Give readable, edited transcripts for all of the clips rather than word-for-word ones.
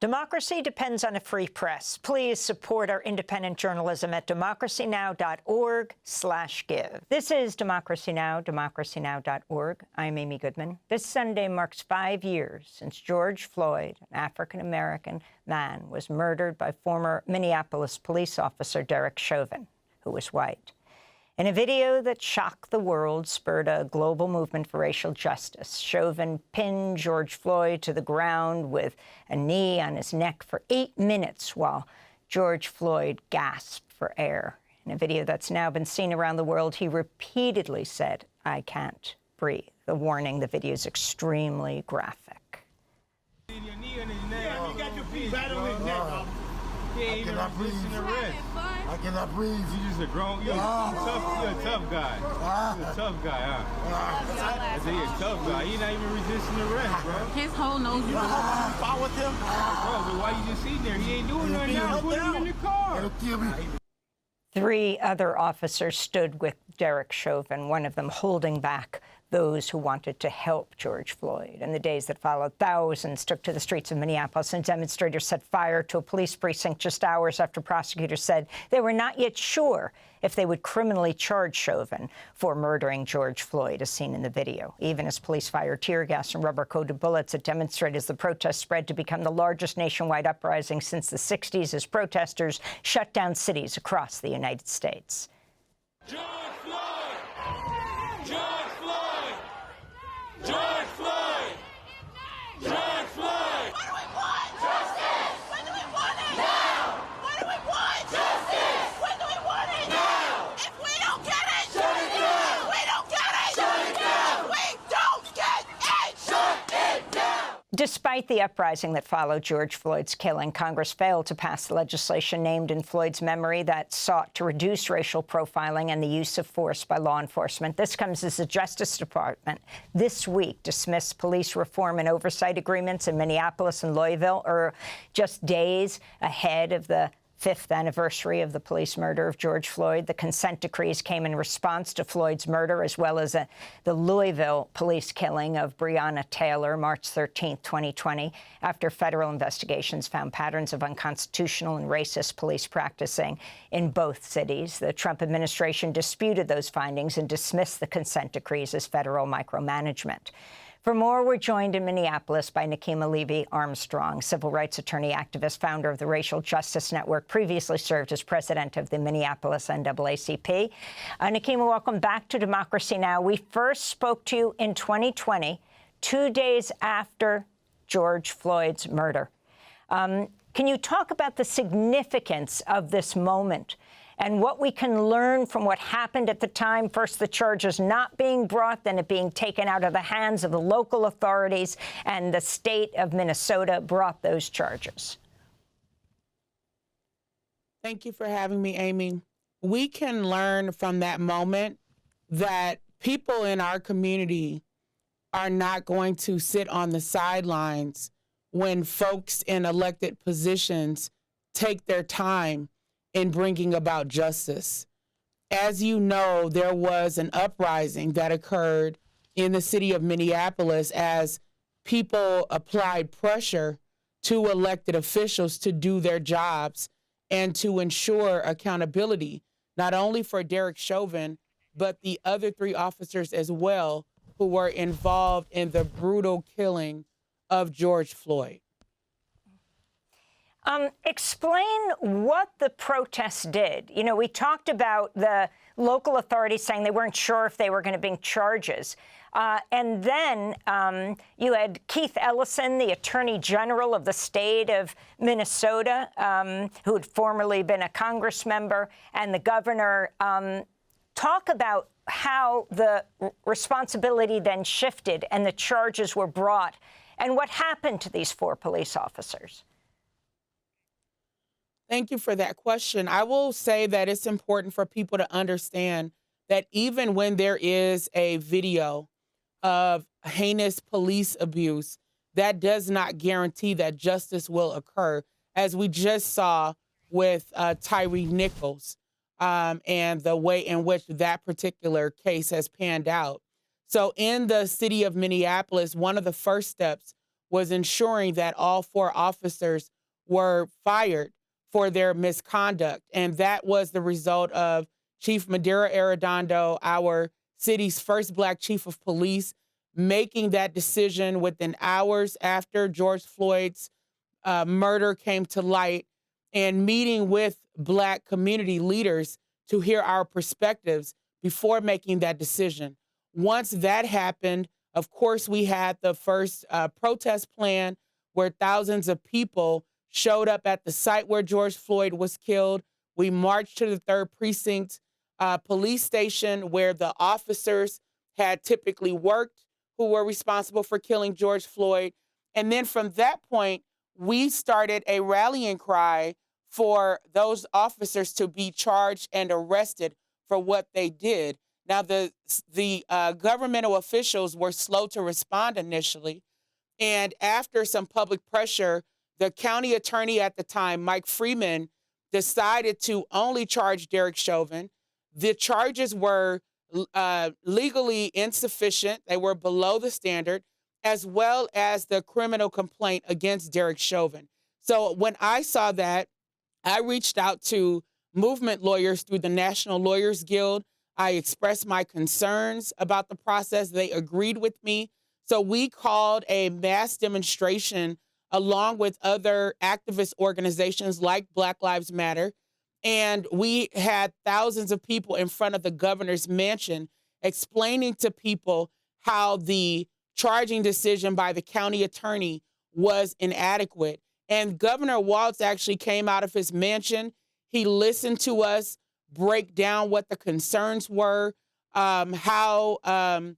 Democracy depends on a free press. Please support our independent journalism at democracynow.org/give. This is Democracy Now!, democracynow.org. I'm Amy Goodman. This Sunday marks 5 years since George Floyd, an African-American man, was murdered by former Minneapolis police officer Derek Chauvin, who was white. In a video that shocked the world, spurred a global movement for racial justice, Chauvin pinned George Floyd to the ground with a knee on his neck for 8 minutes while George Floyd gasped for air. In a video that's now been seen around the world, he repeatedly said, "I can't breathe." The warning, the video is extremely graphic. Yeah, you got your feet right on his neck. I cannot breathe. I cannot breathe. You just a grown, you're a tough guy. You're a tough guy, huh? I say you're a tough guy. You're not even resisting arrest, bro. His whole nose. You know how you fought with him? Bro, but why you just sitting there? He ain't doing nothing now. Put him in the car. It'll kill me. 3 other officers stood with Derek Chauvin, one of them holding back those who wanted to help George Floyd. In the days that followed, thousands took to the streets of Minneapolis, and demonstrators set fire to a police precinct just hours after prosecutors said they were not yet sure if they would criminally charge Chauvin for murdering George Floyd, as seen in the video. Even as police fired tear gas and rubber-coated bullets at demonstrators, the protest spread to become the largest nationwide uprising since the 60s as protesters shut down cities across the United States. George Floyd! George Floyd! George Floyd! George Floyd! What do we want? Justice! When do we want it? Now! What do we want? Justice! When do we want it? Now! If we don't get it, Shut it down! if we don't get it, Shut it down! we don't get it! Shut it down! Despite the uprising that followed George Floyd's killing, Congress failed to pass legislation named in Floyd's memory that sought to reduce racial profiling and the use of force by law enforcement. This comes as the Justice Department this week dismissed police reform and oversight agreements in Minneapolis and Louisville, or just days ahead of the 5th anniversary of the police murder of George Floyd. The consent decrees came in response to Floyd's murder, as well as the Louisville police killing of Breonna Taylor, March 13, 2020, after federal investigations found patterns of unconstitutional and racist police practicing in both cities. The Trump administration disputed those findings and dismissed the consent decrees as federal micromanagement. For more, we're joined in Minneapolis by Nekima Levy Armstrong, civil rights attorney, activist, founder of the Racial Justice Network, previously served as president of the Minneapolis NAACP. Nekima, welcome back to Democracy Now! We first spoke to you in 2020, 2 days after George Floyd's murder. Can you talk about the significance of this moment and what we can learn from what happened at the time? First, the charges not being brought, then it being taken out of the hands of the local authorities, and the state of Minnesota brought those charges. Thank you for having me, Amy. We can learn from that moment that people in our community are not going to sit on the sidelines when folks in elected positions take their time in bringing about justice. As you know, there was an uprising that occurred in the city of Minneapolis as people applied pressure to elected officials to do their jobs and to ensure accountability, not only for Derek Chauvin, but the other 3 officers as well who were involved in the brutal killing of George Floyd. Explain what the protests did. You know, we talked about the local authorities saying they weren't sure if they were going to bring charges. And then you had Keith Ellison, the Attorney General of the state of Minnesota, who had formerly been a Congress member, and the governor talk about how the responsibility then shifted and the charges were brought, and what happened to these 4 police officers. Thank you for that question. I will say that it's important for people to understand that even when there is a video of heinous police abuse, that does not guarantee that justice will occur, as we just saw with Tyre Nichols and the way in which that particular case has panned out. So in the city of Minneapolis, one of the first steps was ensuring that all 4 officers were fired for their misconduct. And that was the result of Chief Madera Arredondo, our city's first Black chief of police, making that decision within hours after George Floyd's murder came to light, and meeting with Black community leaders to hear our perspectives before making that decision. Once that happened, of course, we had the first protest plan where thousands of people showed up at the site where George Floyd was killed. We marched to the 3rd Precinct police station where the officers had typically worked who were responsible for killing George Floyd. And then from that point, we started a rallying cry for those officers to be charged and arrested for what they did. Now, the governmental officials were slow to respond initially. And after some public pressure, the county attorney at the time, Mike Freeman, decided to only charge Derek Chauvin. The charges were legally insufficient. They were below the standard, as well as the criminal complaint against Derek Chauvin. So when I saw that, I reached out to movement lawyers through the National Lawyers Guild. I expressed my concerns about the process. They agreed with me. So we called a mass demonstration along with other activist organizations like Black Lives Matter. And we had thousands of people in front of the governor's mansion explaining to people how the charging decision by the county attorney was inadequate. And Governor Walz actually came out of his mansion. He listened to us break down what the concerns were, how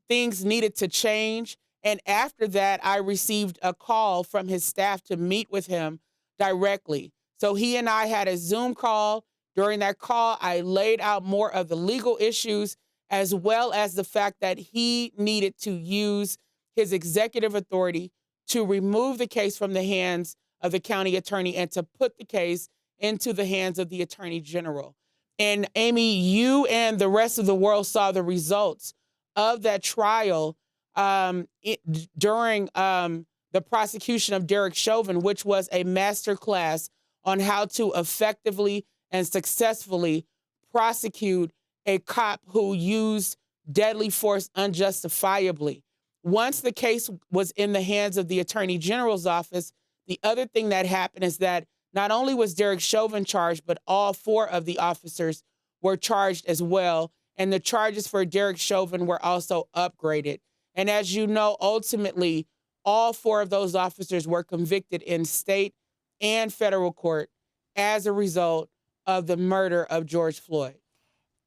things needed to change. And after that, I received a call from his staff to meet with him directly. So he and I had a Zoom call. During that call, I laid out more of the legal issues, as well as the fact that he needed to use his executive authority to remove the case from the hands of the county attorney and to put the case into the hands of the attorney general. And Amy, you and the rest of the world saw the results of that trial during the prosecution of Derek Chauvin, which was a masterclass on how to effectively and successfully prosecute a cop who used deadly force unjustifiably. Once the case was in the hands of the Attorney General's office, the other thing that happened is that not only was Derek Chauvin charged, but all 4 of the officers were charged as well. And the charges for Derek Chauvin were also upgraded. And as you know, ultimately, all 4 of those officers were convicted in state and federal court as a result of the murder of George Floyd.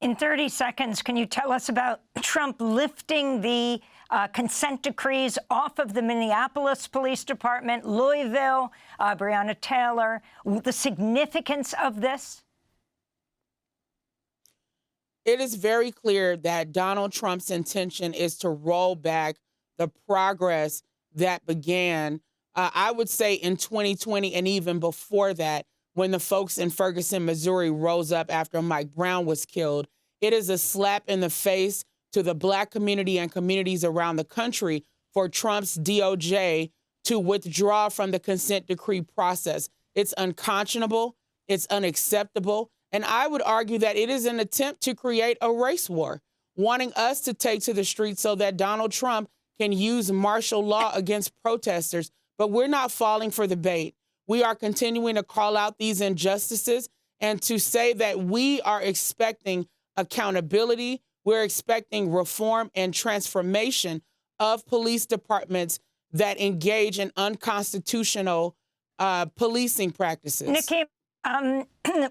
In 30 seconds, can you tell us about Trump lifting the consent decrees off of the Minneapolis Police Department, Louisville, Breonna Taylor, the significance of this? It is very clear that Donald Trump's intention is to roll back the progress that began, I would say, in 2020 and even before that, when the folks in Ferguson, Missouri rose up after Mike Brown was killed. It is a slap in the face to the Black community and communities around the country for Trump's DOJ to withdraw from the consent decree process. It's unconscionable, it's unacceptable, and I would argue that it is an attempt to create a race war, wanting us to take to the streets so that Donald Trump can use martial law against protesters. But we're not falling for the bait. We are continuing to call out these injustices and to say that we are expecting accountability. We're expecting reform and transformation of police departments that engage in unconstitutional policing practices. Nekima,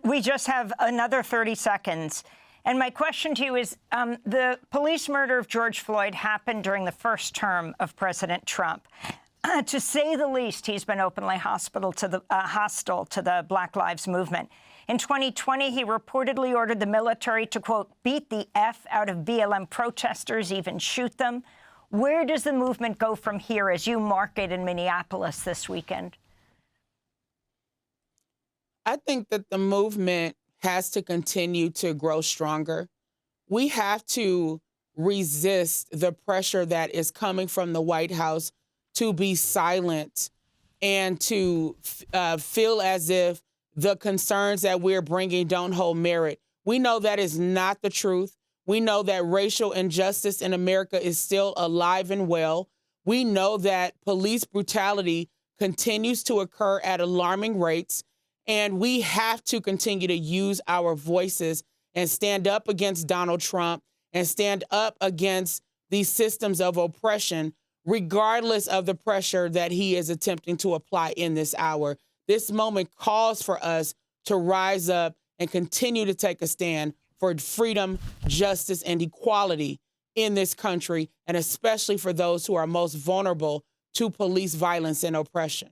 we just have another 30 seconds. And my question to you is, the police murder of George Floyd happened during the first term of President Trump. To say the least, he's been openly hostile to the Black Lives Movement. In 2020, he reportedly ordered the military to, quote, beat the F out of BLM protesters, even shoot them. Where does the movement go from here as you mark it in Minneapolis this weekend? I think that the movement has to continue to grow stronger. We have to resist the pressure that is coming from the White House to be silent and to feel as if the concerns that we're bringing don't hold merit. We know that is not the truth. We know that racial injustice in America is still alive and well. We know that police brutality continues to occur at alarming rates, and we have to continue to use our voices and stand up against Donald Trump and stand up against these systems of oppression, regardless of the pressure that he is attempting to apply in this hour. This moment calls for us to rise up and continue to take a stand for freedom, justice, and equality in this country, and especially for those who are most vulnerable to police violence and oppression.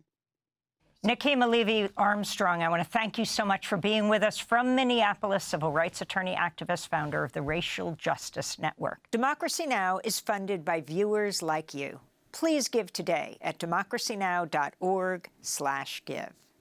Nekima Levy Armstrong, I want to thank you so much for being with us from Minneapolis, civil rights attorney, activist, founder of the Racial Justice Network. Democracy Now! Is funded by viewers like you. Please give today at democracynow.org/give.